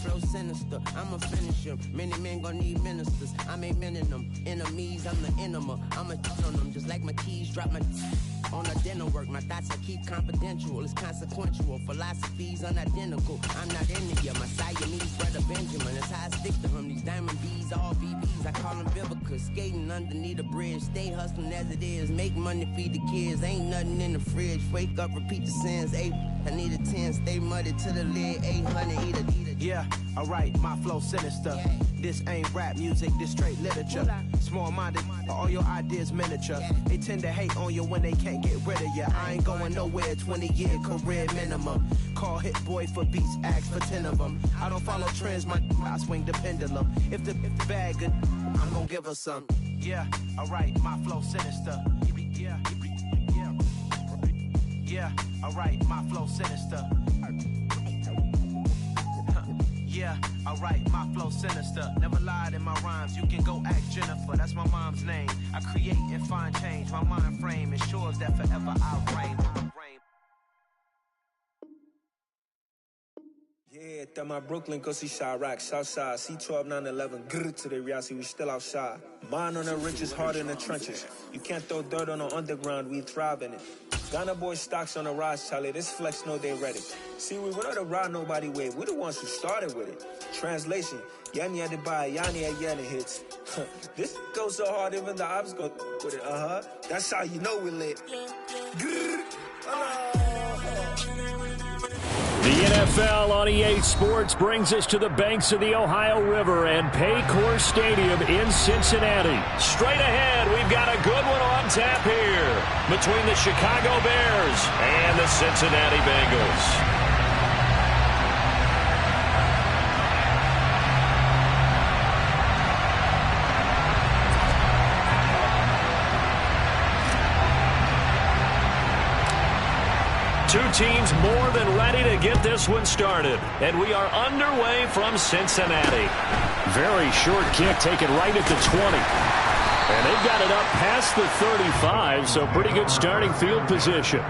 flow sinister, I'ma finish him. Many men gon' need ministers, I'm aiming them. Enemies, I'm the enema. I'ma on them just like my keys drop my on the dinner work. My thoughts I keep confidential, it's consequential. Philosophies unidentical, I'm not into ya. My Siamese brother Benjamin, that's how I stick to him. These diamond B's, all BBs, I call them Vivica. Skating underneath the bridge, stay hustling as it is. Make money, feed the kids, ain't nothing in the fridge. Wake up, repeat the sins, 8, I need a 10, stay muddy to the lid, 800, eat a. Yeah, alright, my flow sinister. Yeah. This ain't rap music, this straight literature. Small-minded, all your ideas miniature. Yeah. They tend to hate on you when they can't get rid of you. I ain't going nowhere, 20-year career minimum. Call Hit Boy for beats, ask for 10 of them. I don't follow trends, I swing the pendulum. If the bag good, I'm gonna give her some. Yeah, alright, my flow sinister. Yeah, yeah. Yeah, alright, my flow sinister. Yeah, alright, my flow sinister. Never lied in my rhymes, you can go ask Jennifer. That's my mom's name. I create and find change. My mind frame ensures that forever I'll reign. Yeah, that my Brooklyn, go see Chirac, Southside, C12, 911, grrr to the reality, we still outside. Mine on the riches, hard in the trenches. You can't throw dirt on the underground, we thrive in it. Ghana boys stocks on the rise, Charlie, this flex know they ready. See, we went on the ride nobody wave, we the ones who started with it. Translation, Yanni had to buy, Yanni had Yanni hits. This goes so hard, even the ops go with it, That's how you know we lit. Grrr. The NFL on EA Sports brings us to the banks of the Ohio River and Paycor Stadium in Cincinnati. Straight ahead, we've got a good one on tap here between the Chicago Bears and the Cincinnati Bengals. Two teams more than ready to get this one started. And we are underway from Cincinnati. Very short kick taken right at the 20. And they've got it up past the 35, so pretty good starting field position.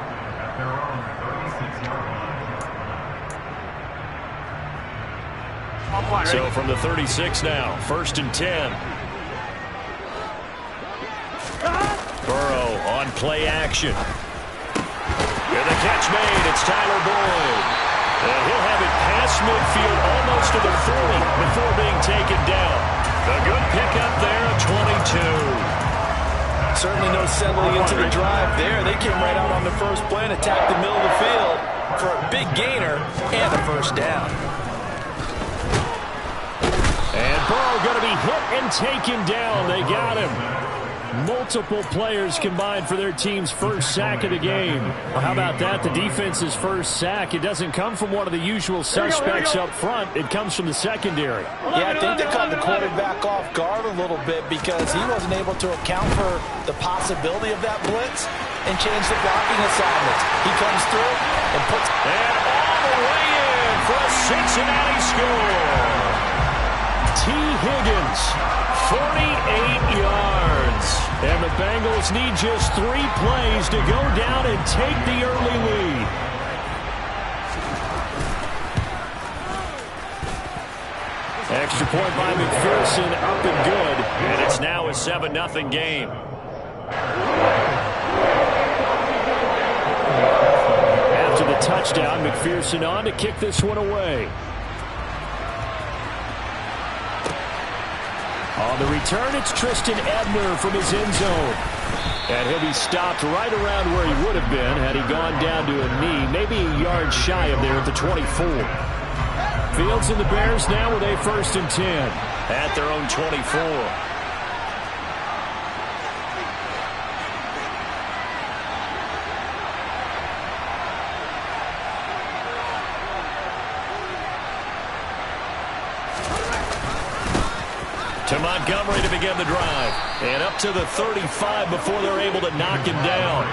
So from the 36 now, 1st and 10. Burrow on play action. And the catch made, it's Tyler Boyd. And he'll have it past midfield almost to the 40 before being taken down. A good pickup there at 22. Certainly no settling into the drive there. They came right out on the first play and attacked the middle of the field for a big gainer and a first down. And Burrow going to be hit and taken down. They got him. Multiple players combined for their team's first sack of the game. Well, how about that? The defense's first sack. It doesn't come from one of the usual suspects up front. It comes from the secondary. Yeah, I think they caught the quarterback off guard a little bit because he wasn't able to account for the possibility of that blitz and change the blocking assignments. He comes through and puts... And all the way in for a Cincinnati score. T. Higgins, 48 yards. And the Bengals need just 3 plays to go down and take the early lead. Extra point by McPherson, up and good. And it's now a 7-0 game. After the touchdown, McPherson on to kick this one away. On the return, it's Tristan Ebner from his end zone. And he'll be stopped right around where he would have been had he gone down to a knee, maybe a yard shy of there at the 24. Fields and the Bears now with a 1st and 10 at their own 24. To Montgomery to begin the drive. And up to the 35 before they're able to knock him down.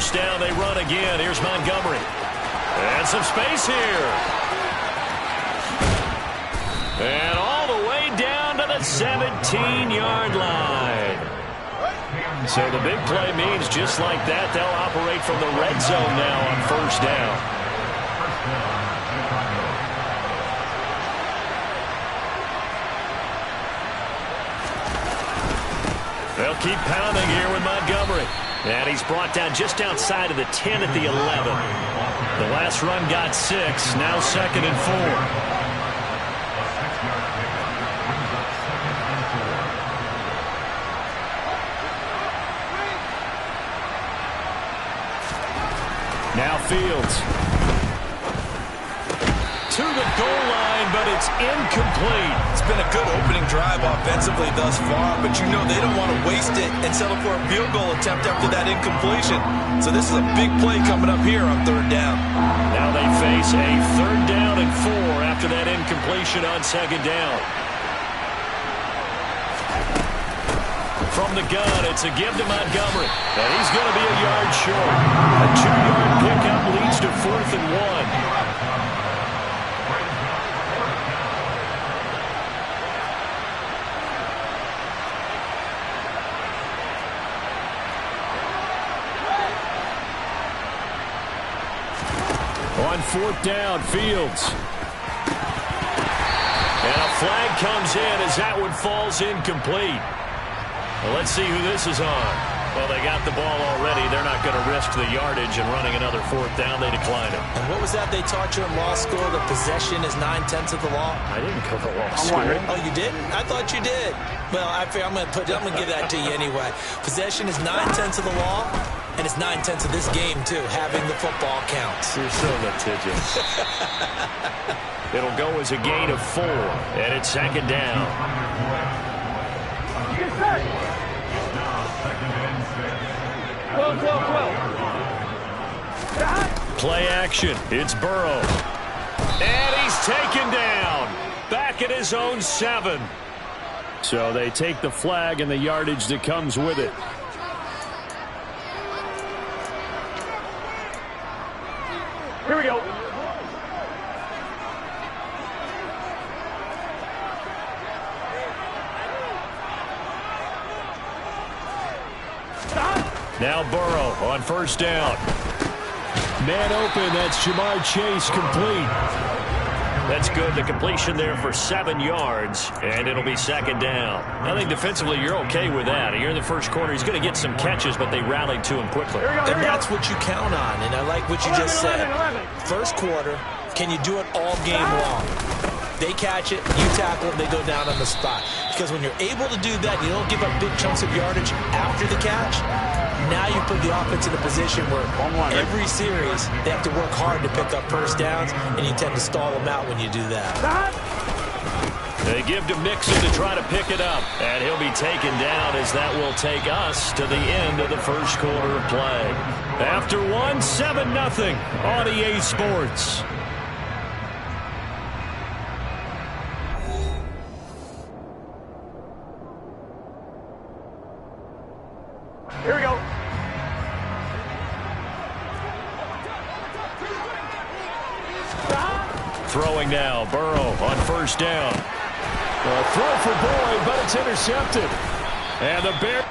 first down, they run again. Here's Montgomery. And some space here. And all the way down to the 17-yard line. So the big play means just like that, they'll operate from the red zone now on first down. They'll keep pounding here with Montgomery. And he's brought down just outside of the 10 at the 11. The last run got 6. Now 2nd and 4. Now Fields. To the goal line, but it's incomplete. It's been a good opening drive offensively thus far, but you know they don't want to waste it and settle for a field goal attempt after that incompletion. So this is a big play coming up here on 3rd down. Now they face a 3rd down and 4 after that incompletion on 2nd down. From the gun, it's a give to Montgomery. And he's going to be a yard short. A 2-yard pickup leads to 4th and 1. On 4th down, Fields. And a flag comes in as that one falls incomplete. Well, let's see who this is on. Well, they got the ball already. They're not going to risk the yardage and running another 4th down. They decline it. And what was that they taught you in law school? The possession is 9/10 of the law? I didn't go to law school. Oh, you didn't? I thought you did. Well, I'm going to give that to you anyway. Possession is 9/10 of the law. And it's 9/10 of this game, too. Having the football counts. You're so litigious. It'll go as a gain of 4. And it's 2nd down. Play action. It's Burrow. And he's taken down. Back at his own 7. So they take the flag and the yardage that comes with it. Here we go. Now Burrow on 1st down. Man open, that's Jamar Chase complete. That's good. The completion there for 7 yards, and it'll be 2nd down. I think defensively you're okay with that. You're in the first quarter. He's going to get some catches, but they rallied to him quickly. And that's what you count on, and I like what you just said. First quarter, can you do it all game long? They catch it, you tackle it, they go down on the spot. Because when you're able to do that, you don't give up big chunks of yardage after the catch. Now you put the offense in a position where every series they have to work hard to pick up first downs, and you tend to stall them out when you do that. They give to Mixon to try to pick it up, and he'll be taken down as that will take us to the end of the first quarter of play. After 1, 7-0 on EA Sports. Here we go. Throwing now, Burrow on 1st down. A throw for Boyd, but it's intercepted. And the Bears.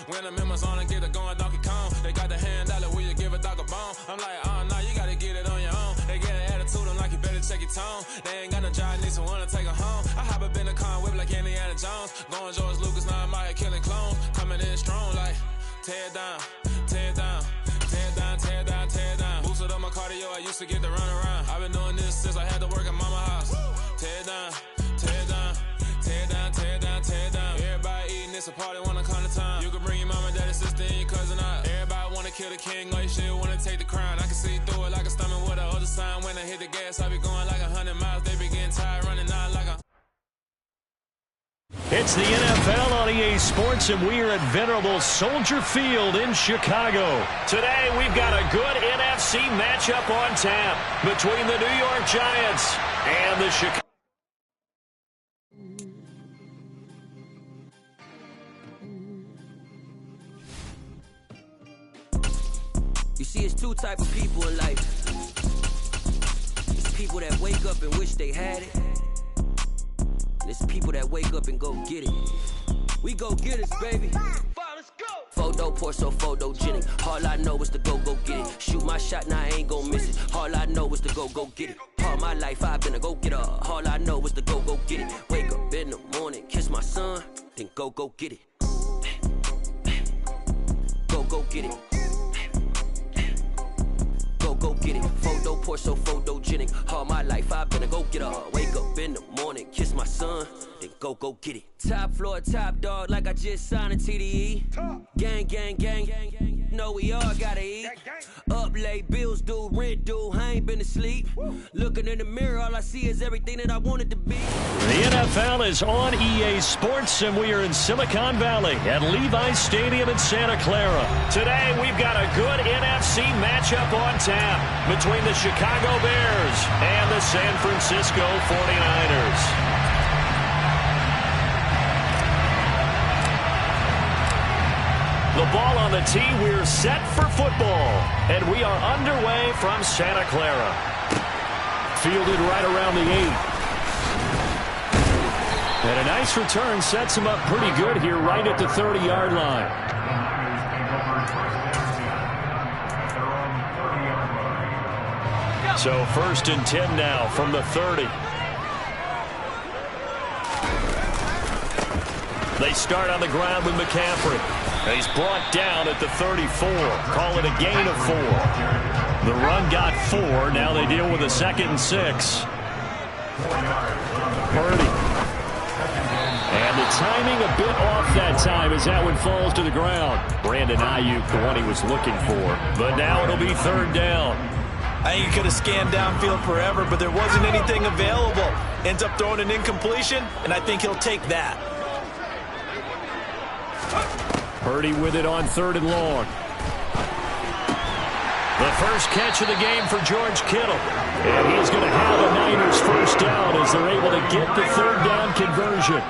When I'm in my zone and get it going Donkey Kong, they got the hand dollar, will you give a dog a bone? I'm like, oh no, you gotta get it on your own. They get an attitude, I'm like, you better check your tone. They ain't got no job, need someone to take her home. I hop up in the car, whip like Indiana Jones. Going George Lucas, now I'm out here killing clones. Coming in strong like, tear down, tear down, tear down, tear down, tear down. Boosted up my cardio, I used to get to run around. I've been doing this since I had to work at mama house. Tear down, tear down, tear down, tear down, tear down. Everybody eating, it's a party, wanna come to time. You can bring your mama, daddy, sister, and your cousin out. Everybody wanna kill the king, or you shit wanna take the crown. I can see through it like a stomach with a other sign. When I hit the gas, I be going like 100 miles. They be getting tired running out like a It's the NFL on EA Sports, and we are at venerable Soldier Field in Chicago. Today, we've got a good NFC matchup on tap between the New York Giants and the Chicago. You see, it's two type of people in life. It's people that wake up and wish they had it. And it's people that wake up and go get it. We go get it, baby. Let's go. Photo pour so photogenic. All I know is to go get it. Shoot my shot, now I ain't gon' miss it. All I know is to go get it. All my life I've been a go-getter. All I know is to go get it. Wake up in the morning, kiss my son, then go get it. Go get it. Go get it. Photo pour so photogenic. All my life I've been a go-getter. Wake up in the morning, kiss my son, then go get it. Top floor, top dog, like I just signed a TDE. Gang, gang, gang, gang. Know we all gotta eat. Up late, bills due, rent due, I ain't been asleep. Looking in the mirror, all I see is everything that I wanted to be. The NFL is on EA Sports, and we are in Silicon Valley at Levi's Stadium in Santa Clara. Today, we've got a good NFC matchup on tap between the Chicago Bears and the San Francisco 49ers. The ball on the tee, we're set for football, and we are underway from Santa Clara. Fielded right around the 8. And a nice return sets him up pretty good here right at the 30-yard line. So 1st and 10 now from the 30. They start on the ground with McCaffrey. He's brought down at the 34. Call it a gain of 4. The run got 4. Now they deal with a 2nd and 6. Purdy. And the timing a bit off that time as that one falls to the ground. Brandon Ayuk, the one he was looking for. But now it'll be 3rd down. I think he could have scanned downfield forever, but there wasn't anything available. Ends up throwing an incompletion, and I think he'll take that. Purdy with it on 3rd and long. The first catch of the game for George Kittle. And he's going to have the Niners first down as they're able to get the 3rd down conversion.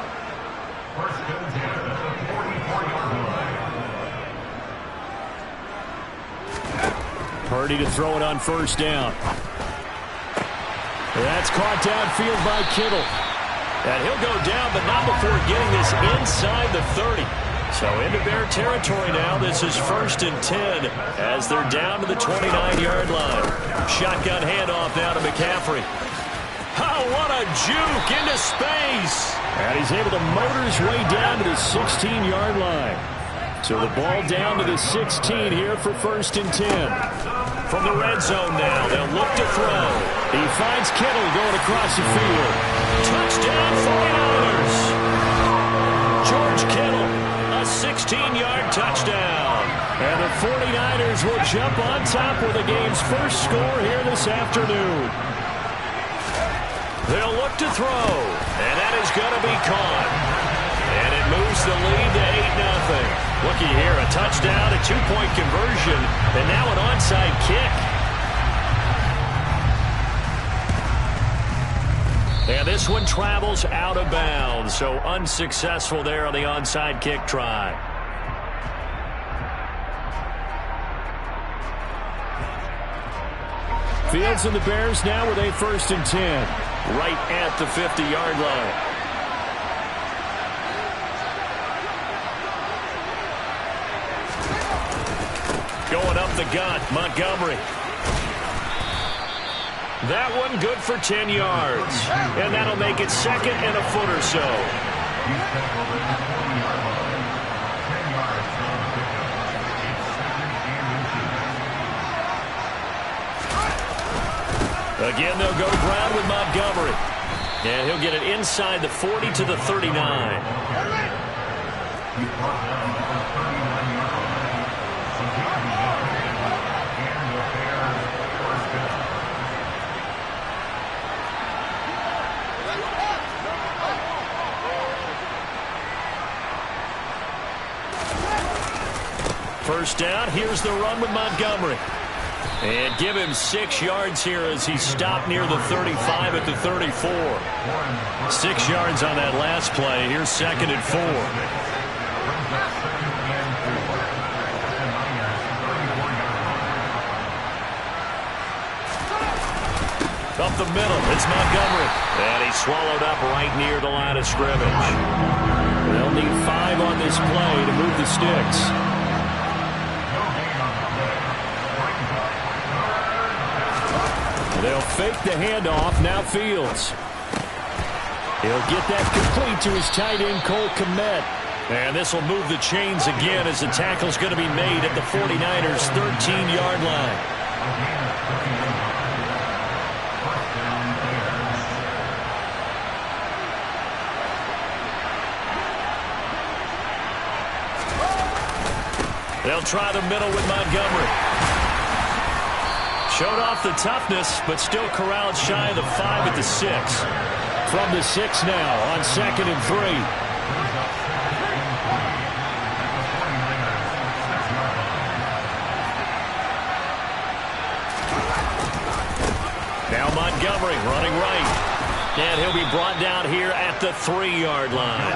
Purdy to throw it on 1st down. That's caught downfield by Kittle. And he'll go down, but not before getting this inside the 30. So into Bear territory now. This is 1st and 10 as they're down to the 29-yard line. Shotgun handoff now to McCaffrey. Oh, what a juke into space. And he's able to motor his way down to the 16-yard line. So the ball down to the 16 here for 1st and 10. From the red zone now, they'll look to throw. He finds Kittle going across the field. Touchdown 49ers. George Kittle. 16-yard touchdown. And the 49ers will jump on top with the game's first score here this afternoon. They'll look to throw, and that is going to be caught. And it moves the lead to 8-0. Looky here, a touchdown, a 2-point conversion, and now an onside kick. And this one travels out of bounds, so unsuccessful there on the onside kick try. Fields and the Bears now with a 1st and 10, right at the 50-yard line. Going up the gut, Montgomery. That one good for 10 yards. And that'll make it 2nd and a foot or so. Again, they'll go ground with Montgomery. And he'll get it inside the 40 to the 39. first down. Here's the run with Montgomery. And give him 6 yards here as he stopped near the 35 at the 34. 6 yards on that last play. Here's 2nd and 4. Up the middle, it's Montgomery. And he's swallowed up right near the line of scrimmage. They'll need 5 on this play to move the sticks. They'll fake the handoff. Now Fields. He'll get that complete to his tight end, Cole Kmet. And this will move the chains again as the tackle's going to be made at the 49ers' 13-yard line. They'll try the middle with Montgomery. Showed off the toughness, but still corralled shy of the 5 at the 6. From the 6 now on 2nd and 3. Now Montgomery running right. And he'll be brought down here at the 3-yard line.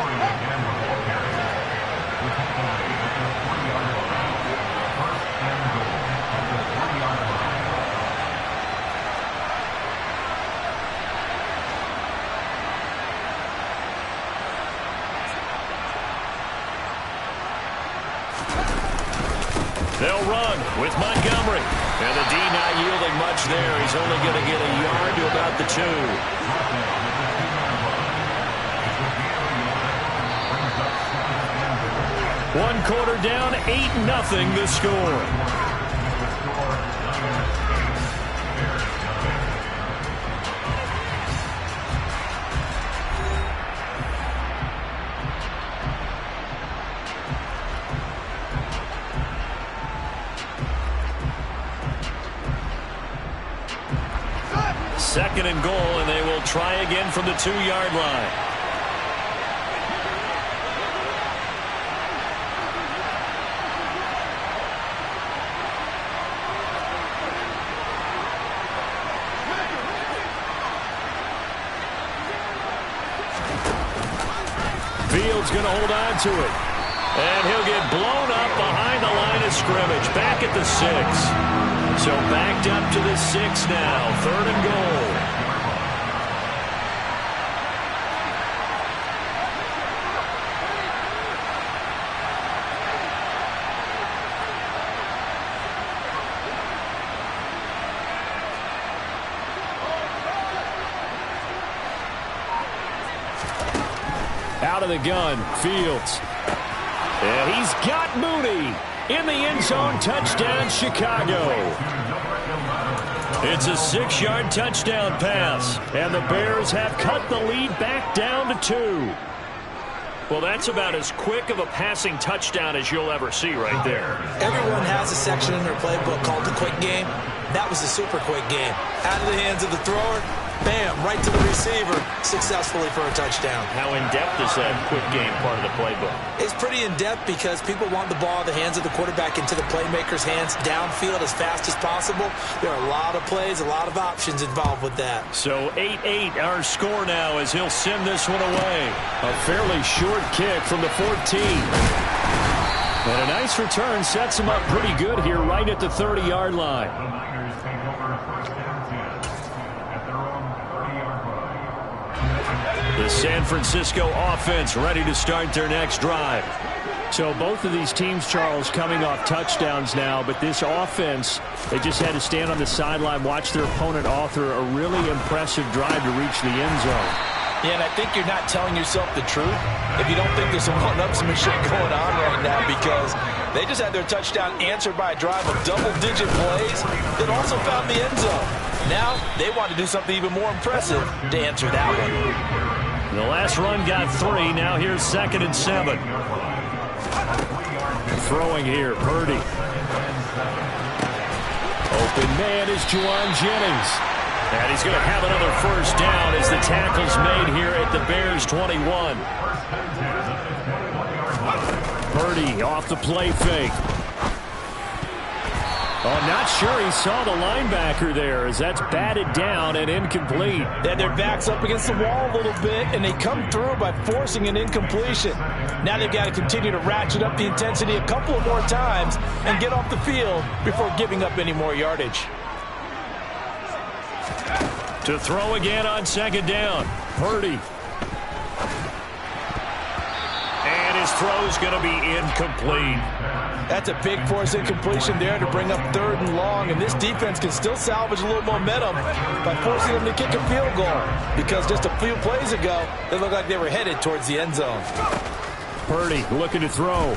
They'll run with Montgomery. And the D not yielding much there. He's only going to get a yard to about the 2. 1 quarter down, 8-0 the score. Second and goal, and they will try again from the 2-yard line. Fields going to hold on to it. And he'll get blown up behind the line of scrimmage, back at the 6. So backed up to the 6 now, 3rd and goal. Out of the gun, Fields. And he's got Mooney. In the end zone, touchdown, Chicago. It's a 6-yard touchdown pass, and the Bears have cut the lead back down to 2. Well, that's about as quick of a passing touchdown as you'll ever see right there. Everyone has a section in their playbook called the quick game. That was a super quick game. Out of the hands of the thrower, bam, right to the receiver, successfully for a touchdown. How in-depth is that quick game part of the playbook? It's pretty in-depth because people want the ball in the hands of the quarterback into the playmaker's hands downfield as fast as possible. There are a lot of plays, a lot of options involved with that. So 8-8 our score now as he'll send this one away. A fairly short kick from the 14. And a nice return sets him up pretty good here right at the 30-yard line. The San Francisco offense ready to start their next drive. So both of these teams, Charles, coming off touchdowns now, but this offense, they just had to stand on the sideline, watch their opponent author a really impressive drive to reach the end zone. Yeah, and I think you're not telling yourself the truth if you don't think there's some one-upsmanship going on right now, because they just had their touchdown answered by a drive of double-digit plays that also found the end zone. Now they want to do something even more impressive to answer that one. The last run got 3. Now here's 2nd and 7. Throwing here, Purdy. Open man is Juwan Jennings. And he's going to have another first down as the tackle's made here at the Bears 21. Purdy off the play fake. Oh, not sure he saw the linebacker there as that's batted down and incomplete. And their back's up against the wall a little bit, and they come through by forcing an incompletion. Now they've got to continue to ratchet up the intensity a couple of more times and get off the field before giving up any more yardage. To throw again on second down, Purdy. And his throw's going to be incomplete. That's a big force incompletion there to bring up 3rd and long, and this defense can still salvage a little momentum by forcing them to kick a field goal, because just a few plays ago, they looked like they were headed towards the end zone. Purdy looking to throw.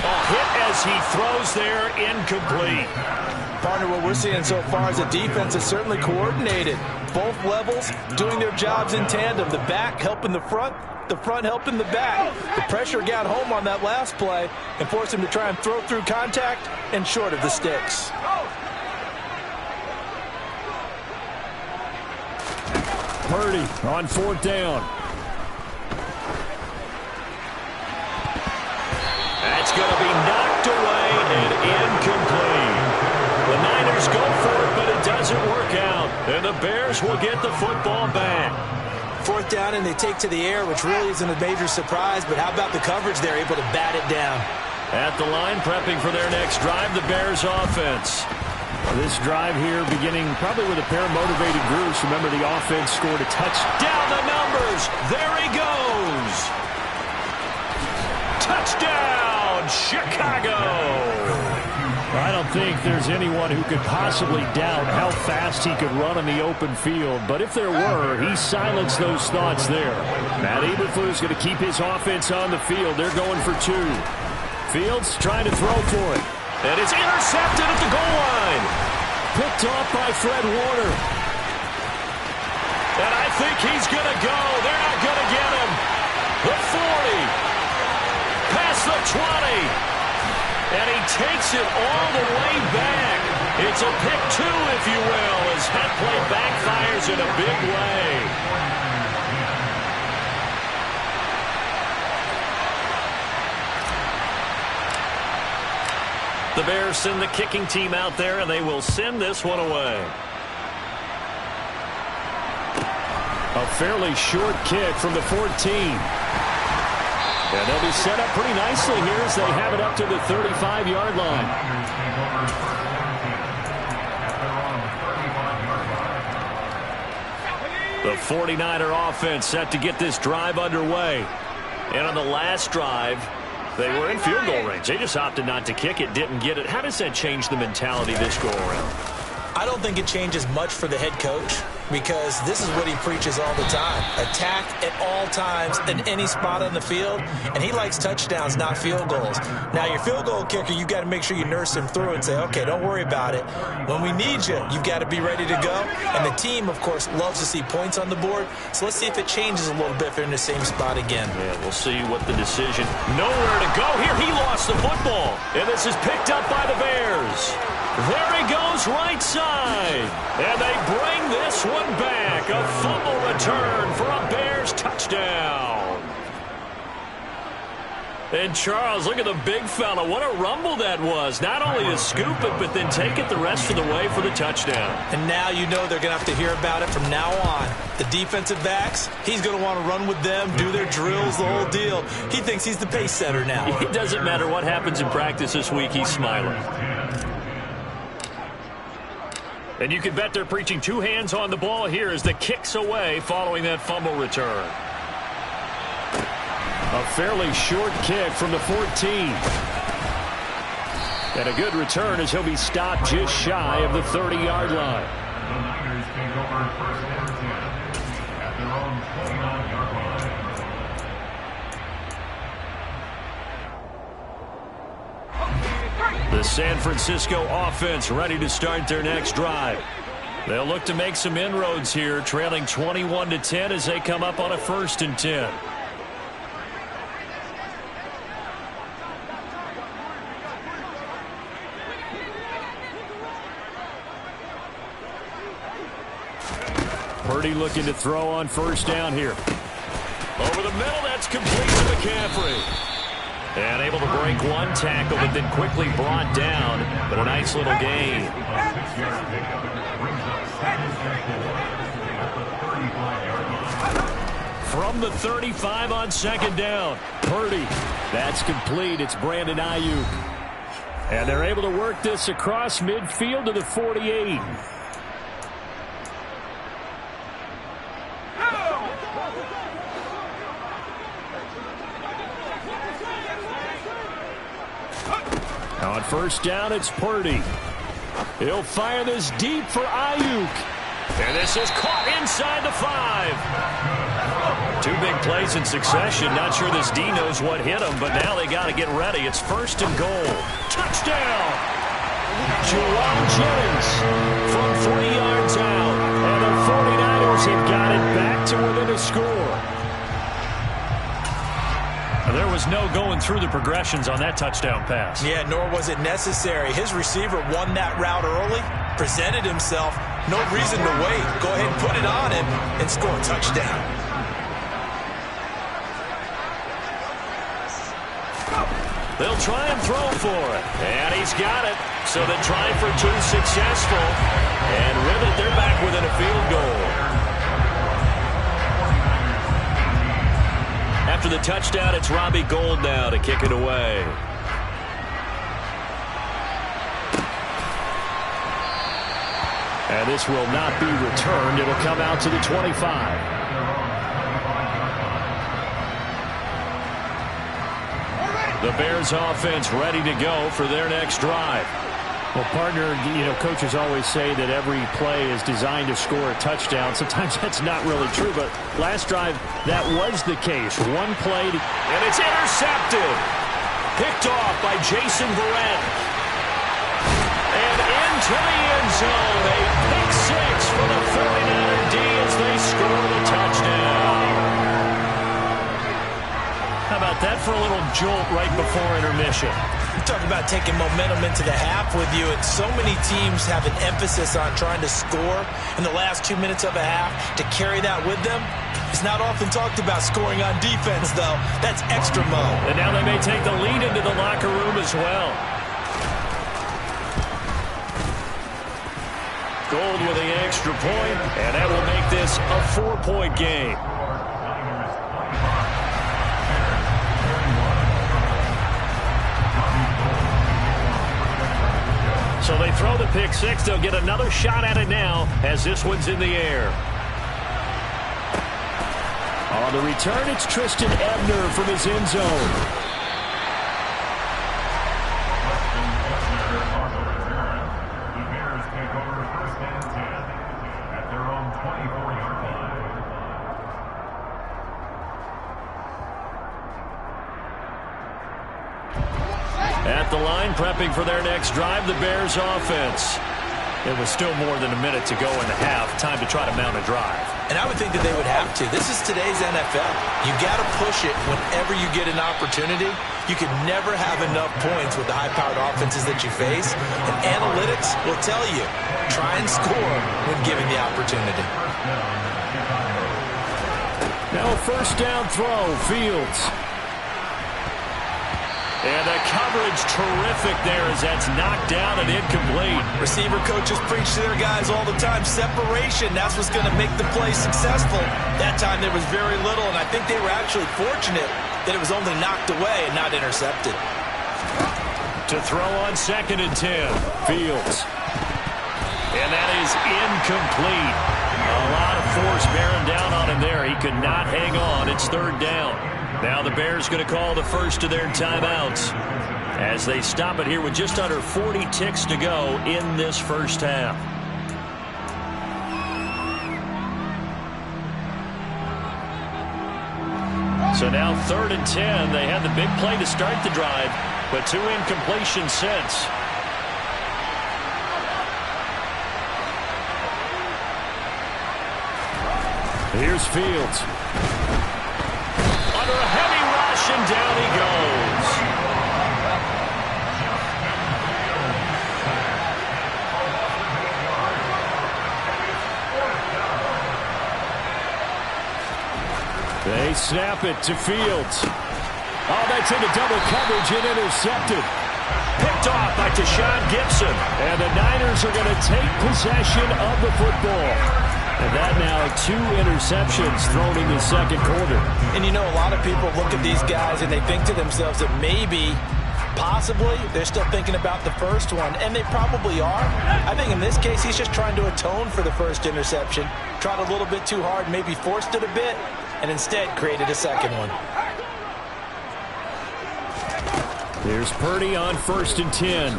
A hit as he throws there, incomplete. Partner, what we're seeing so far is the defense is certainly coordinated. Both levels doing their jobs in tandem. The back helping the front helping the back. The pressure got home on that last play and forced him to try and throw through contact and short of the sticks. Purdy on 4th down. That's going to be knocked away and incomplete. The Niners go for it, but it doesn't work out. And the Bears will get the football back. 4th down, and they take to the air, which really isn't a major surprise, but how about the coverage there, able to bat it down? At the line, prepping for their next drive, the Bears offense. This drive here beginning probably with a pair of motivated groups. Remember, the offense scored a touchdown. The numbers. There he goes. Touchdown, Chicago. I don't think there's anyone who could possibly doubt how fast he could run on the open field. But if there were, he silenced those thoughts there. Matt Eberflus going to keep his offense on the field. They're going for 2. Fields trying to throw for it. And it's intercepted at the goal line. Picked off by Fred Warner. And I think he's going to go. They're not going to get him. The 40. Past the 20. And he takes it all the way back. It's a pick 2, if you will, as that play backfires in a big way. The Bears send the kicking team out there, and they will send this one away. A fairly short kick from the 14. And they'll be set up pretty nicely here as they have it up to the 35-yard line. The 49er offense set to get this drive underway. And on the last drive, they were in field goal range. They just opted not to kick it, didn't get it. How does that change the mentality this go-around? I don't think it changes much for the head coach, because this is what he preaches all the time. Attack at all times in any spot on the field, and he likes touchdowns, not field goals. Now, your field goal kicker, you've got to make sure you nurse him through and say, okay, don't worry about it. When we need you, you've got to be ready to go. And the team, of course, loves to see points on the board, so let's see if it changes a little bit if they're in the same spot again. Yeah, we'll see what the decision. Nowhere to go here. He lost the football, and this is picked up by the Bears. There he goes, right side. And they bring this one back. A fumble return for a Bears touchdown. And Charles, look at the big fella. What a rumble that was. Not only to scoop it, but then take it the rest of the way for the touchdown. And now you know they're going to have to hear about it from now on. The defensive backs, he's going to want to run with them, do their drills, the whole deal. He thinks he's the pace setter now. It doesn't matter what happens in practice this week. He's smiling. And you can bet they're preaching 2 hands on the ball here as the kick's away following that fumble return. A fairly short kick from the 14. And a good return as he'll be stopped just shy of the 30-yard line. The Niners take over first and 10 at their own 29-yard line. The San Francisco offense ready to start their next drive. They'll look to make some inroads here, trailing 21-10 as they come up on a 1st and 10. Purdy looking to throw on 1st down here. Over the middle, that's complete to McCaffrey. And able to break one tackle, but then quickly brought down. But a nice little gain. From the 35 on second down. Purdy. That's complete. It's Brandon Ayuk. And they're able to work this across midfield to the 48. On first down, it's Purdy. He'll fire this deep for Ayuk. And this is caught inside the 5. Two big plays in succession. Not sure this D knows what hit him, but now they got to get ready. It's first and goal. Touchdown! Jerome Jennings from 3 yards out. And the 49ers have got it back to within a score. There was no going through the progressions on that touchdown pass. Yeah, nor was it necessary. His receiver won that route early, presented himself. No reason to wait. Go ahead and put it on him and score a touchdown. They'll try and throw for it. And he's got it. So the try for 2 successful. And with it, they're back within a field goal. After the touchdown, it's Robbie Gould now to kick it away. And this will not be returned. It'll come out to the 25. The Bears offense ready to go for their next drive. Well, partner, coaches always say that every play is designed to score a touchdown. Sometimes that's not really true, but last drive, that was the case. One play, and it's intercepted. Picked off by Jason Verrett. And into the end zone. A pick 6 for the 49er D as they score the touchdown. How about that for a little jolt right before intermission? Talk about taking momentum into the half with you, and so many teams have an emphasis on trying to score in the last 2 minutes of a half. To carry that with them, it's not often talked about scoring on defense, though. That's extra mode. And now they may take the lead into the locker room as well. Gould with the extra point, and that will make this a 4-point game. So they throw the pick 6. They'll get another shot at it now as this one's in the air. On the return, it's Tristan Ebner from his end zone. The Bears take over first and 10 at their own 24-yard line. At the line, prepping for their next drive, the Bears offense. It was still more than a minute to go in the half. Time to try to mount a drive. And I would think that they would have to. This is today's NFL. You got to push it whenever you get an opportunity. You can never have enough points with the high-powered offenses that you face. And analytics will tell you, try and score when given the opportunity. Now a first down throw, Fields. And the coverage terrific there as that's knocked down and incomplete. Receiver coaches preach to their guys all the time. Separation, that's what's going to make the play successful. That time there was very little, and I think they were actually fortunate that it was only knocked away and not intercepted. To throw on second and 10, Fields. And that is incomplete. A lot of force bearing down on him there. He could not hang on. It's third down. Now the Bears going to call the first of their timeouts as they stop it here with just under 40 ticks to go in this first half. So now third and 10. They had the big play to start the drive, but 2 incompletions since. Here's Fields. Under a heavy rush, and down he goes. They snap it to Fields. Oh, gets into double coverage and intercepted. Picked off by Tashawn Gibson. And the Niners are going to take possession of the football. And that now 2 interceptions thrown in the second quarter. And you know, a lot of people look at these guys and they think to themselves that maybe, possibly, they're still thinking about the first one. And they probably are. I think in this case, he's just trying to atone for the first interception. Tried a little bit too hard, maybe forced it a bit, and instead created a second one. There's Purdy on 1st and 10.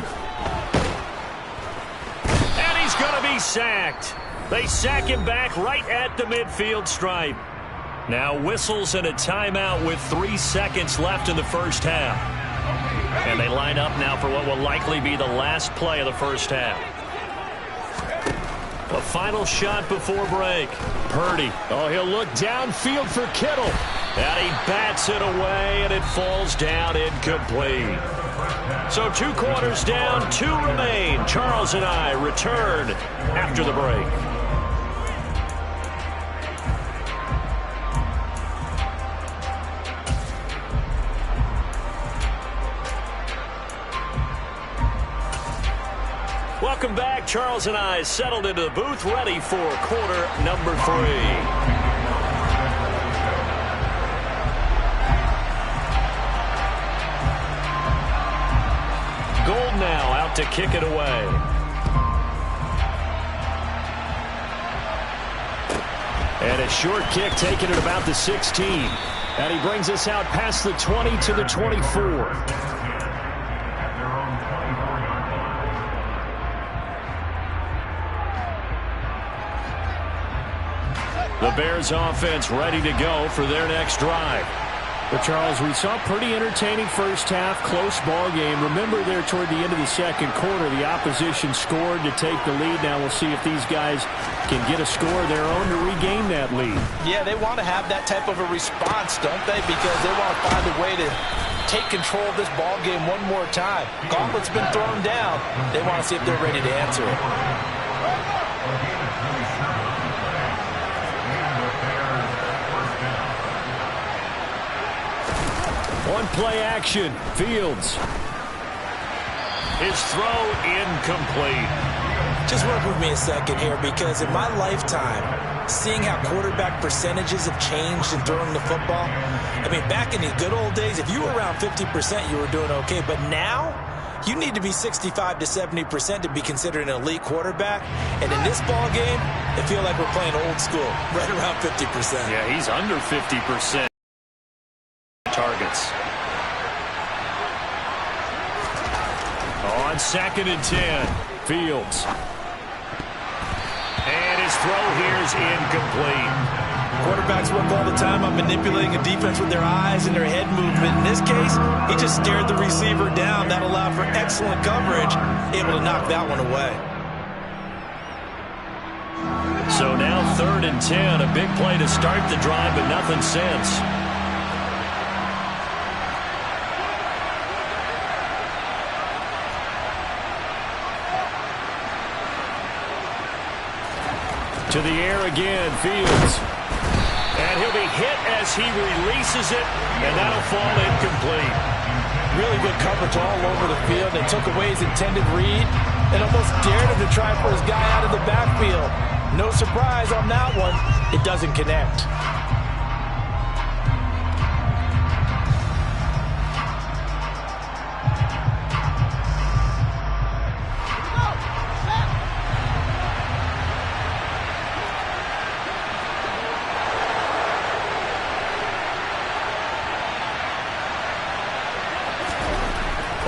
And he's going to be sacked. They sack him back right at the midfield stripe. Now whistles and a timeout with 3 seconds left in the first half. And they line up now for what will likely be the last play of the first half. A final shot before break. Purdy. Oh, he'll look downfield for Kittle. And he bats it away, and it falls down incomplete. So 2 quarters down, 2 remain. Charles and I return after the break. Welcome back. Charles and I settled into the booth, ready for quarter number 3. Gold now out to kick it away. And a short kick taken at about the 16. And he brings us out past the 20 to the 24. The Bears offense ready to go for their next drive. But, Charles, we saw a pretty entertaining first half, close ball game. Remember there toward the end of the second quarter, the opposition scored to take the lead. Now we'll see if these guys can get a score of their own to regain that lead. Yeah, they want to have that type of a response, don't they? Because they want to find a way to take control of this ball game one more time. Gauntlet's been thrown down. They want to see if they're ready to answer it. On play action, Fields. His throw incomplete. Just work with me a second here, because in my lifetime, seeing how quarterback percentages have changed in throwing the football, I mean, back in the good old days, if you were around 50%, you were doing okay. But now, you need to be 65 to 70% to be considered an elite quarterback. And in this ball game, I feel like we're playing old school, right around 50%. Yeah, he's under 50% targets. On 2nd and 10, Fields. And his throw here is incomplete. Quarterbacks work all the time on manipulating a defense with their eyes and their head movement. In this case, he just stared the receiver down. That allowed for excellent coverage, able to knock that one away. So now 3rd and 10, a big play to start the drive, but nothing since. To the air again, Fields. And he'll be hit as he releases it, and that'll fall incomplete. Really good coverage all over the field. They took away his intended read and almost dared him to try for his guy out of the backfield. No surprise on that one. It doesn't connect.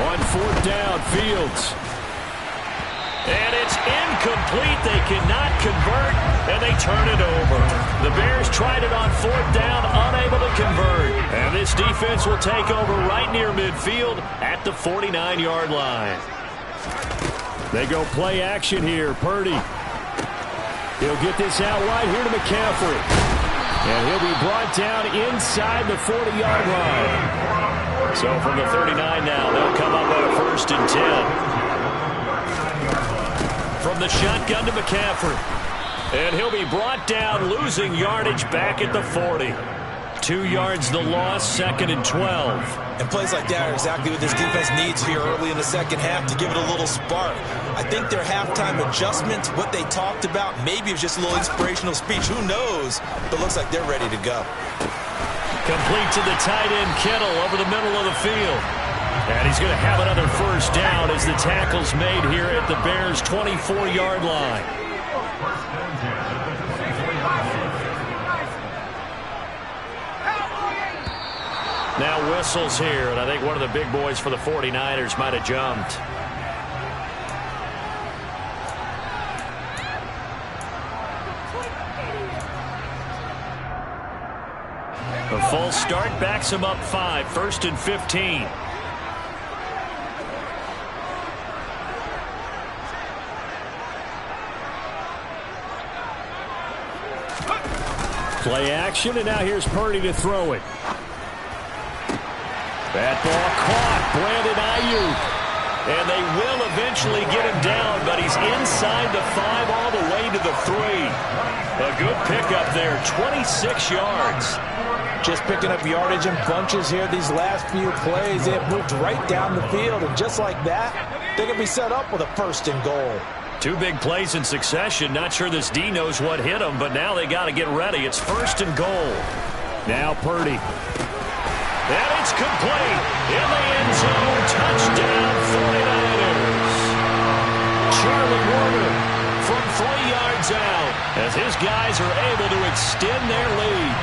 On 4th down, Fields. And it's incomplete. They cannot convert, and they turn it over. The Bears tried it on 4th down, unable to convert. And this defense will take over right near midfield at the 49-yard line. They go play action here. Purdy. He'll get this out wide here to McCaffrey. And he'll be brought down inside the 40-yard line. So from the 39 now, they'll come up on a 1st and 10. From the shotgun to McCaffrey. And he'll be brought down, losing yardage back at the 40. 2 yards the loss, 2nd and 12. And plays like that are exactly what this defense needs here early in the second half to give it a little spark. I think their halftime adjustment, what they talked about, maybe it was just a little inspirational speech. Who knows? But looks like they're ready to go. Complete to the tight end, Kittle, over the middle of the field. And he's going to have another first down as the tackle's made here at the Bears' 24-yard line. Now whistles here, and I think one of the big boys for the 49ers might have jumped. A full start backs him up 5, 1st and 15. Play action, and now here's Purdy to throw it. That ball caught, Brandon Ayuk. And they will eventually get him down, but he's inside the 5 all the way to the 3. A good pickup there, 26 yards. Just picking up yardage in bunches here these last few plays. They have moved right down the field, and just like that, they're going to be set up with a 1st and goal. 2 big plays in succession. Not sure this D knows what hit him, but now they got to get ready. It's 1st and goal. Now Purdy. And it's complete. In the end zone. Touchdown 49ers. Charlie Warner from 3 yards out as his guys are able to extend their lead.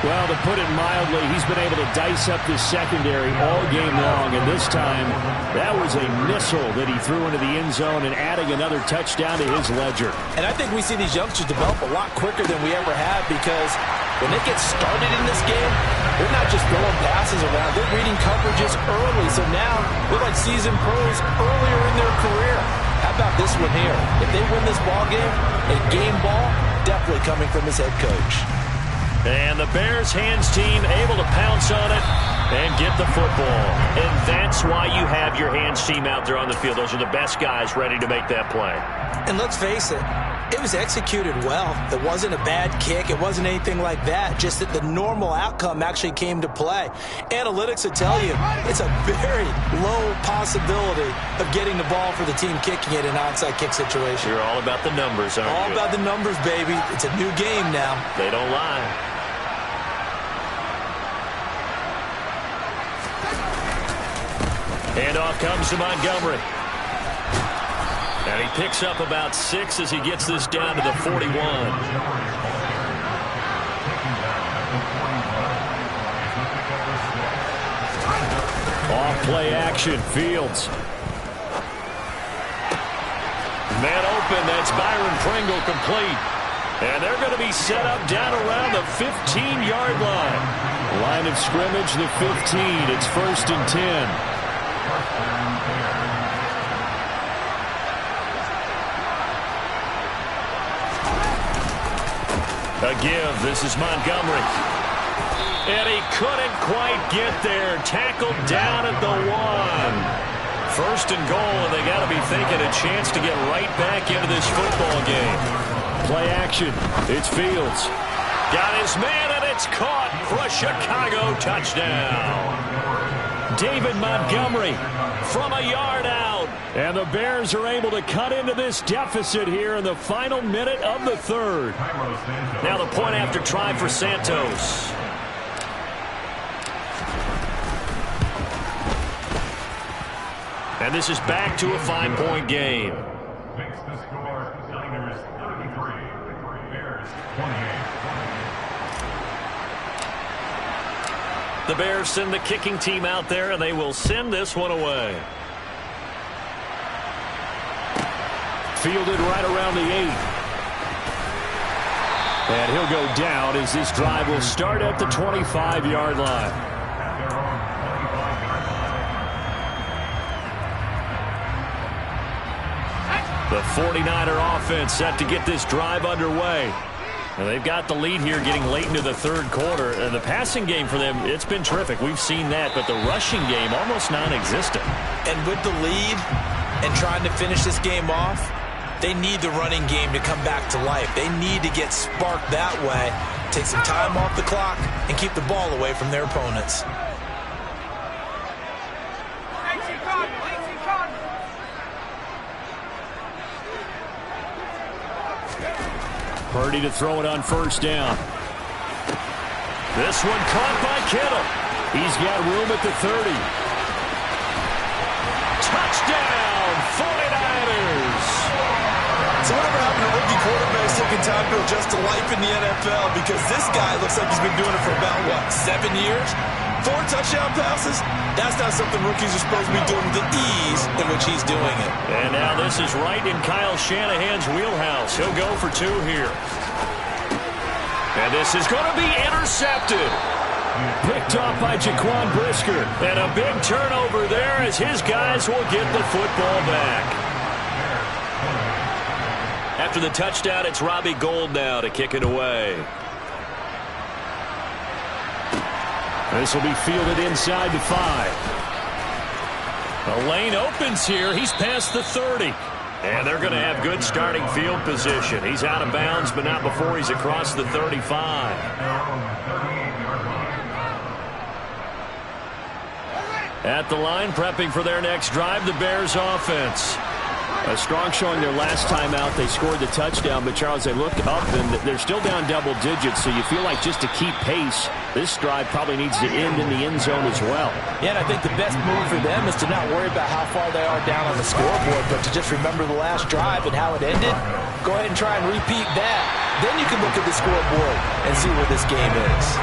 Well, to put it mildly, he's been able to dice up this secondary all game long, and this time that was a missile that he threw into the end zone and adding another touchdown to his ledger. And I think we see these youngsters develop a lot quicker than we ever have, because when they get started in this game, they're not just throwing passes around. They're reading coverages early, so now they're like seasoned pros earlier in their career. How about this one here? If they win this ball game, a game ball, definitely coming from his head coach. And the Bears hands team able to pounce on it and get the football. And that's why you have your hands team out there on the field. Those are the best guys ready to make that play. And let's face it, it was executed well. It wasn't a bad kick. It wasn't anything like that. Just that the normal outcome actually came to play. Analytics will tell you it's a very low possibility of getting the ball for the team kicking it in an onside kick situation. You're all about the numbers, aren't you? All about the numbers, baby. It's a new game now. They don't lie. Handoff comes to Montgomery. And he picks up about 6 as he gets this down to the 41. Off play action, Fields. Man open, that's Byron Pringle complete. And they're going to be set up down around the 15-yard line. Line of scrimmage, the 15. It's 1st and 10. A give. This is Montgomery. And he couldn't quite get there. Tackled down at the 1. 1st and goal, and they got to be thinking a chance to get right back into this football game. Play action. It's Fields. Got his man, and it's caught for a Chicago touchdown. David Montgomery from a yard out. And the Bears are able to cut into this deficit here in the final minute of the 3rd. Now the point after try for Santos. And this is back to a 5-point game. Makes the score, Niners 33, Bears 28. The Bears send the kicking team out there, and they will send this one away. Fielded right around the 8. And he'll go down as this drive will start at the 25-yard line. The 49er offense set to get this drive underway. And they've got the lead here getting late into the 3rd quarter. And the passing game for them, it's been terrific. We've seen that. But the rushing game, almost non-existent. And with the lead and trying to finish this game off, they need the running game to come back to life. They need to get sparked that way. take some time off the clock, and keep the ball away from their opponents. Purdy to throw it on first down. This one caught by Kittle. He's got room at the 30. Touchdown, 49ers! So whatever happened to rookie quarterbacks taking time to adjust to life in the NFL? Because this guy looks like he's been doing it for about, 7 years? 4 touchdown passes? That's not something rookies are supposed to be doing with the ease in which he's doing it. And now this is right in Kyle Shanahan's wheelhouse. He'll go for 2 here. And this is going to be intercepted. Picked off by Jaquan Brisker. And a big turnover there as his guys will get the football back. After the touchdown, it's Robbie Gould now to kick it away. This will be fielded inside the 5. The lane opens here. He's past the 30. And they're going to have good starting field position. He's out of bounds, but not before he's across the 35. At the line, prepping for their next drive, the Bears offense. A strong showing their last time out. They scored the touchdown, but Charles, they look up and they're still down double digits, so you feel like just to keep pace, this drive probably needs to end in the end zone as well. Yeah, and I think the best move for them is to not worry about how far they are down on the scoreboard, but to just remember the last drive and how it ended. Go ahead and try and repeat that. Then you can look at the scoreboard and see where this game is.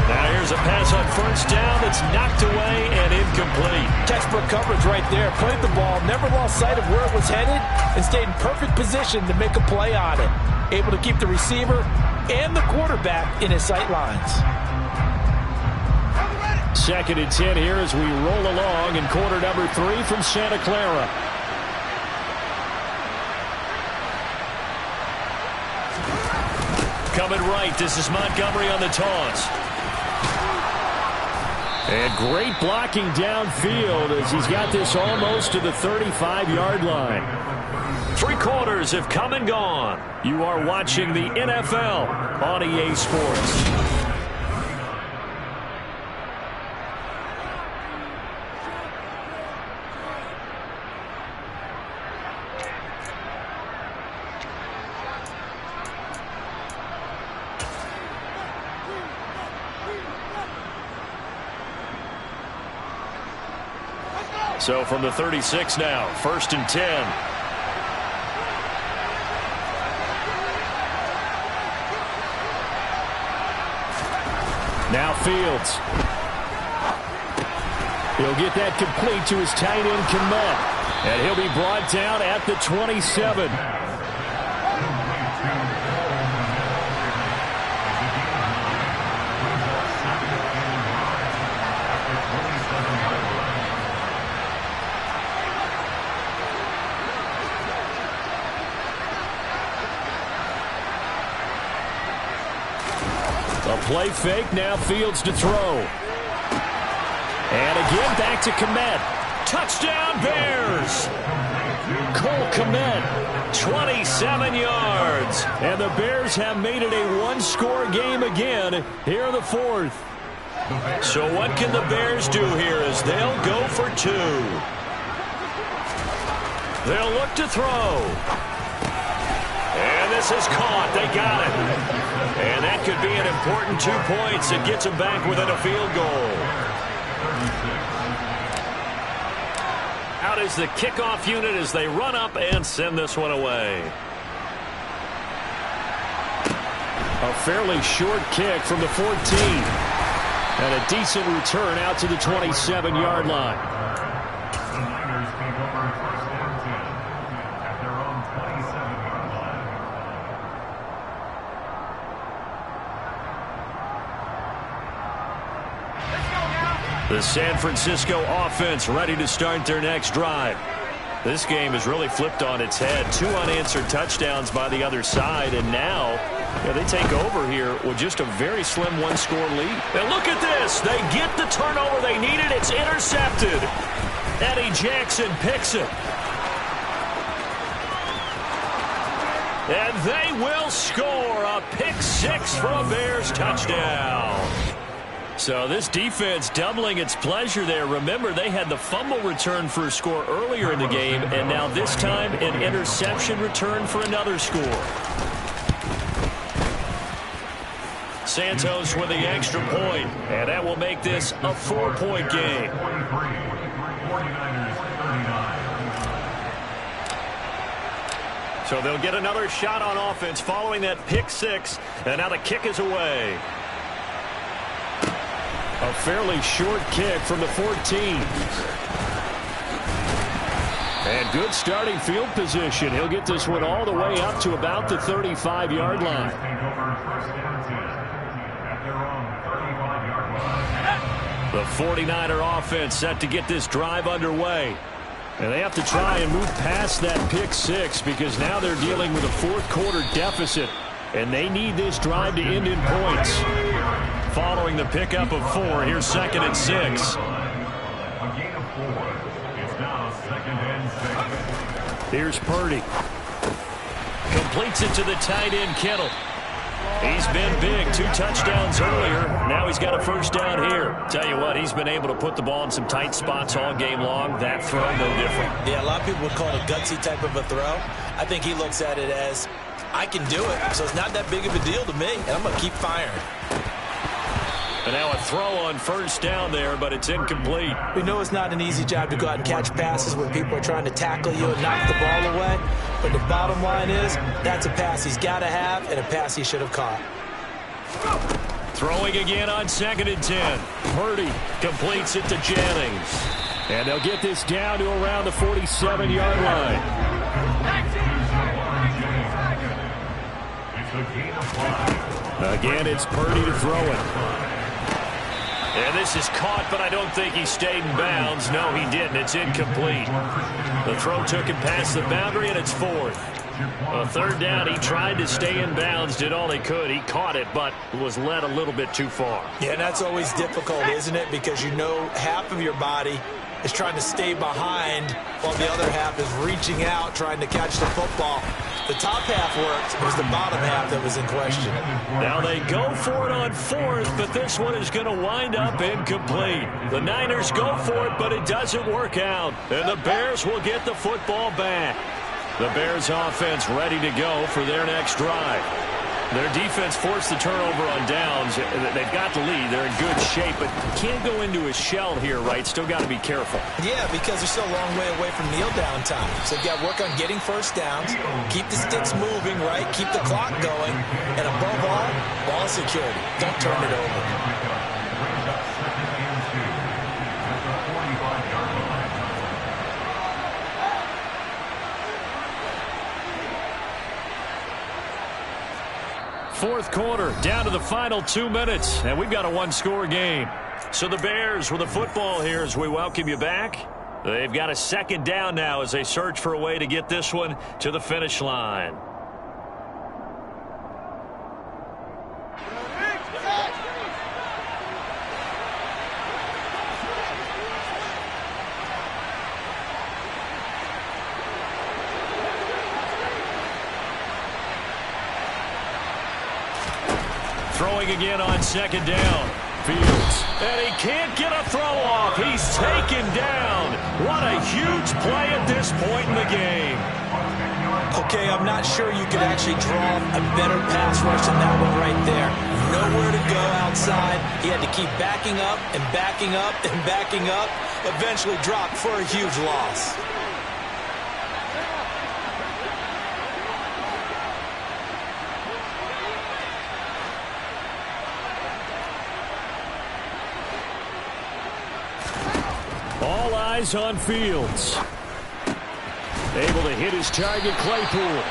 Now here's a pass on first down that's knocked away and incomplete. Textbook coverage right there. Played the ball, never lost sight of where it was headed, and stayed in perfect position to make a play on it. Able to keep the receiver and the quarterback in his sight lines. 2nd and 10 here as we roll along in quarter number 3 from Santa Clara. Coming right, this is Montgomery on the toss. And great blocking downfield as he's got this almost to the 35-yard line. 3 quarters have come and gone. You are watching the NFL on EA Sports. So from the 36 now, 1st and 10. Now Fields. He'll get that complete to his tight end, Kmet. And he'll be brought down at the 27. A play fake, now Fields to throw. And again, back to Kmet. Touchdown, Bears! Cole Kmet, 27 yards. And the Bears have made it a one-score game again here in the 4th. So what can the Bears do here as they'll go for 2? They'll look to throw. And this is caught. They got it. And that could be an important 2 points. It gets them back within a field goal. Out is the kickoff unit as they run up and send this one away. A fairly short kick from the 14. And a decent return out to the 27-yard line. The Niners take over 1st and 10 at their own 27-yard line. The San Francisco offense ready to start their next drive. This game is really flipped on its head. 2 unanswered touchdowns by the other side, and now they take over here with just a very slim one-score lead. And look at this. They get the turnover they needed. It's intercepted. Eddie Jackson picks it. And they will score a pick six for a Bears touchdown. So this defense doubling its pleasure there. Remember, they had the fumble return for a score earlier in the game, and now this time an interception return for another score. Santos with the extra point, and that will make this a 4-point game. 49ers 39. So they'll get another shot on offense following that pick six, and now the kick is away. A fairly short kick from the 14. And good starting field position. He'll get this one all the way up to about the 35-yard line. The 49er offense set to get this drive underway. And they have to try and move past that pick six because now they're dealing with a fourth-quarter deficit, and they need this drive to end in points. Following the pickup of 4, here's 2nd and 6. A gain of 4. It's now 2nd and 6. Here's Purdy. Completes it to the tight end, Kittle. He's been big. 2 touchdowns earlier. Now he's got a first down here. Tell you what, he's been able to put the ball in some tight spots all game long. That throw, no different. Yeah, a lot of people would call it a gutsy type of a throw. I think he looks at it as, I can do it, so it's not that big of a deal to me, and I'm going to keep firing. And now a throw on first down there, but it's incomplete. We know it's not an easy job to go out and catch passes when people are trying to tackle you and knock the ball away. But the bottom line is, that's a pass he's got to have and a pass he should have caught. Throwing again on 2nd and 10. Purdy completes it to Jennings. And they'll get this down to around the 47-yard line. Again, it's Purdy to throw it. And this is caught, but I don't think he stayed in bounds. No, he didn't. It's incomplete. The throw took him past the boundary, and it's 4th. A 3rd down, he tried to stay in bounds, did all he could. He caught it, but was led a little bit too far. Yeah, and that's always difficult, isn't it? Because you know half of your body is trying to stay behind while the other half is reaching out, trying to catch the football. The top half worked. It was the bottom half that was in question. Now they go for it on 4th, but this one is going to wind up incomplete. The Niners go for it, but it doesn't work out. And the Bears will get the football back. The Bears offense ready to go for their next drive. Their defense forced the turnover on downs. They've got the lead. They're in good shape, but can't go into a shell here, right? Still got to be careful. Yeah, because they're still a long way away from kneel down time. So they've got to work on getting first downs, keep the sticks moving, right? Keep the clock going. And above all, ball security. Don't turn it over. 4th quarter, down to the final 2 minutes, and we've got a 1-score game. So the Bears with the football here as we welcome you back. They've got a 2nd down now as they search for a way to get this one to the finish line. Throwing again on 2nd down. Fields. And he can't get a throw off. He's taken down. What a huge play at this point in the game. Okay, I'm not sure you could actually draw a better pass rush than that one right there. Nowhere to go outside. He had to keep backing up and backing up and backing up. Eventually dropped for a huge loss. All eyes on Fields. Able to hit his target, Claypool.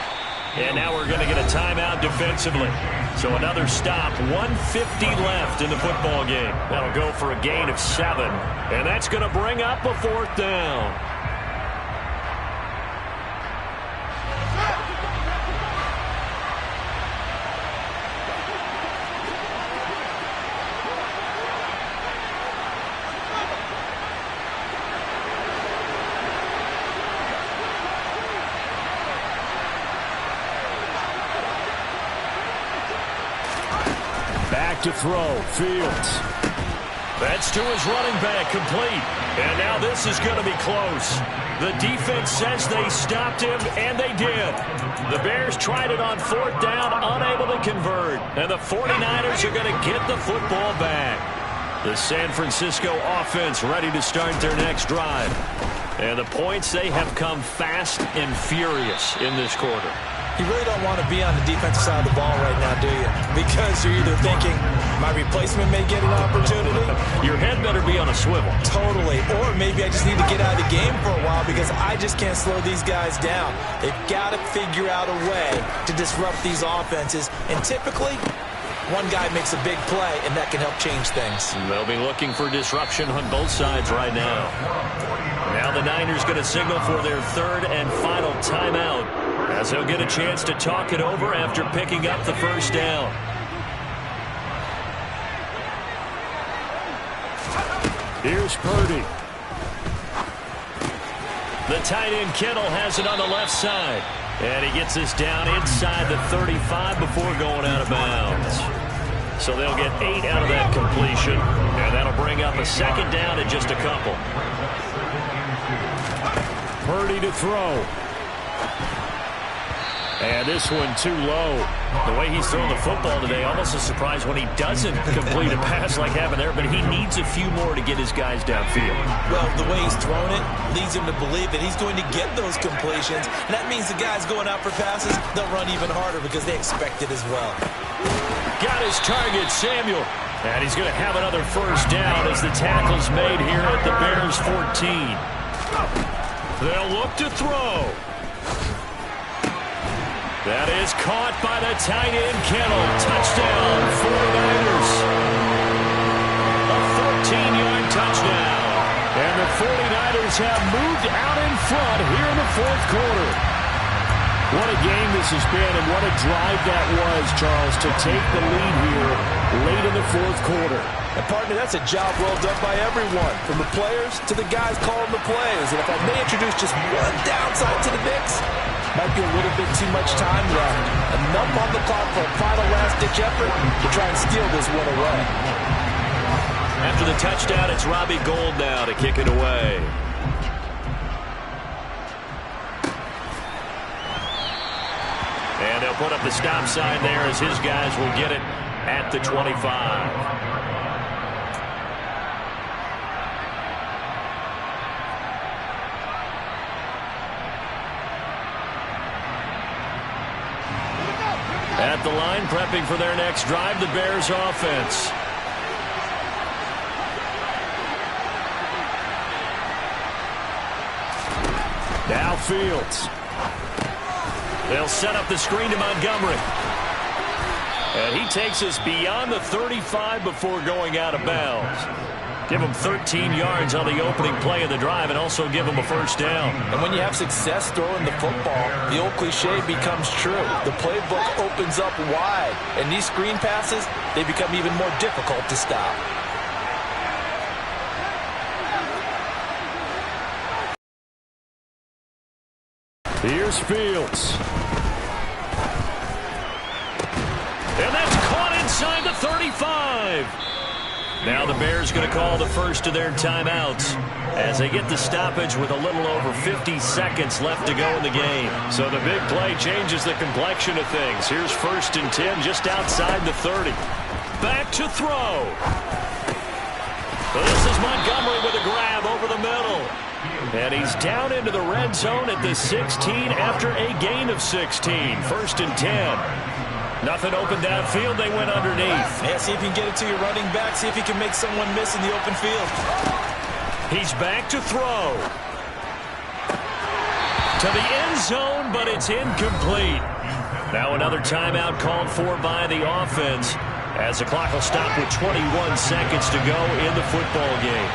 And now we're going to get a timeout defensively. So another stop, 1:50 left in the football game. That'll go for a gain of 7. And that's going to bring up a 4th down. Back to throw. Fields. That's to his running back, complete. And now this is going to be close. The defense says they stopped him, and they did. The Bears tried it on fourth down, unable to convert. And the 49ers are going to get the football back. The San Francisco offense ready to start their next drive. And the points, they have come fast and furious in this quarter. You really don't want to be on the defensive side of the ball right now, do you? Because you're either thinking, my replacement may get an opportunity. Your head better be on a swivel. Totally. Or maybe I just need to get out of the game for a while because I just can't slow these guys down. They've got to figure out a way to disrupt these offenses. And typically, one guy makes a big play, and that can help change things. They'll be looking for disruption on both sides right now. Now the Niners going to signal for their third and final timeout, as they'll get a chance to talk it over after picking up the first down. Here's Purdy. The tight end Kittle has it on the left side. And he gets this down inside the 35 before going out of bounds. So they'll get 8 out of that completion. And that'll bring up a second down and just a couple. Purdy to throw. And this one too low. The way he's throwing the football today, almost a surprise when he doesn't complete a pass like happened there, but he needs a few more to get his guys downfield. Well, the way he's thrown it leads him to believe that he's going to get those completions. And that means the guys going out for passes, they'll run even harder because they expect it as well. Got his target, Samuel. And he's going to have another first down as the tackle's made here at the Bears 14. They'll look to throw. That is caught by the tight end, Kittle. Touchdown, 49ers. A 14-yard touchdown. And the 49ers have moved out in front here in the fourth quarter. What a game this has been, and what a drive that was, Charles, to take the lead here late in the fourth quarter. And, partner, that's a job well done by everyone, from the players to the guys calling the plays. And if I may introduce just one downside to the mix, might be a little bit too much time left. Enough on the clock for a final last-ditch effort to try and steal this one away. After the touchdown, it's Robbie Gould now to kick it away. And they'll put up the stop sign there as his guys will get it at the 25. At the line, prepping for their next drive, the Bears offense. Now Fields. They'll set up the screen to Montgomery. And he takes us beyond the 35 before going out of bounds. Give him 13 yards on the opening play of the drive and also give him a first down. And when you have success throwing the football, the old cliche becomes true. The playbook opens up wide. And these screen passes, they become even more difficult to stop. Here's Fields. And that's caught inside the 35. Now the Bears going to call the first of their timeouts as they get the stoppage with a little over 50 seconds left to go in the game. So the big play changes the complexion of things. Here's 1st and 10 just outside the 30. Back to throw. This is Montgomery with a grab over the middle. And he's down into the red zone at the 16 after a gain of 16. 1st and 10. Nothing open downfield. They went underneath. Yeah, see if you can get it to your running back. See if you can make someone miss in the open field. He's back to throw. To the end zone, but it's incomplete. Now another timeout called for by the offense as the clock will stop with 21 seconds to go in the football game.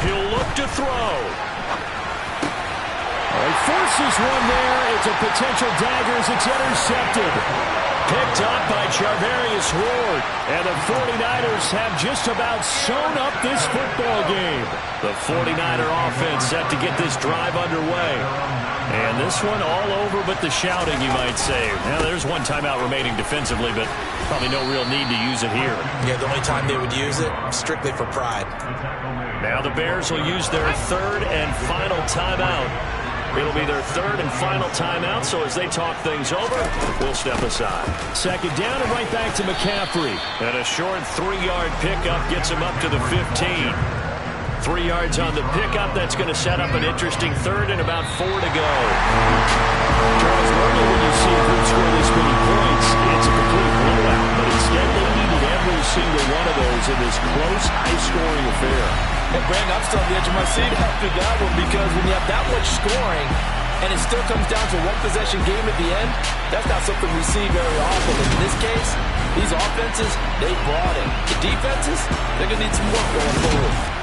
He'll look to throw. He forces one there. It's a potential dagger as it's intercepted. picked up by Charvarius Ward. And the 49ers have just about sewn up this football game. The 49er offense set to get this drive underway. And this one all over but the shouting, you might say. Now, there's one timeout remaining defensively, but probably no real need to use it here. Yeah, the only time they would use it, strictly for pride. Now the Bears will use their third and final timeout. It'll be their third and final timeout, so as they talk things over, we'll step aside. Second down and right back to McCaffrey. And a short 3-yard pickup gets him up to the 15. 3 yards on the pickup. That's going to set up an interesting third and about 4 to go. Charles, normally when you see a group score this many points, it's a complete blowout. But instead, they needed every single one of those in this close, high-scoring affair. And Greg, I'm still on the edge of my seat after that one, because when you have that much scoring and it still comes down to one-possession game at the end, that's not something we see very often. In this case, these offenses, they brought it. The defenses, they're going to need some work going forward.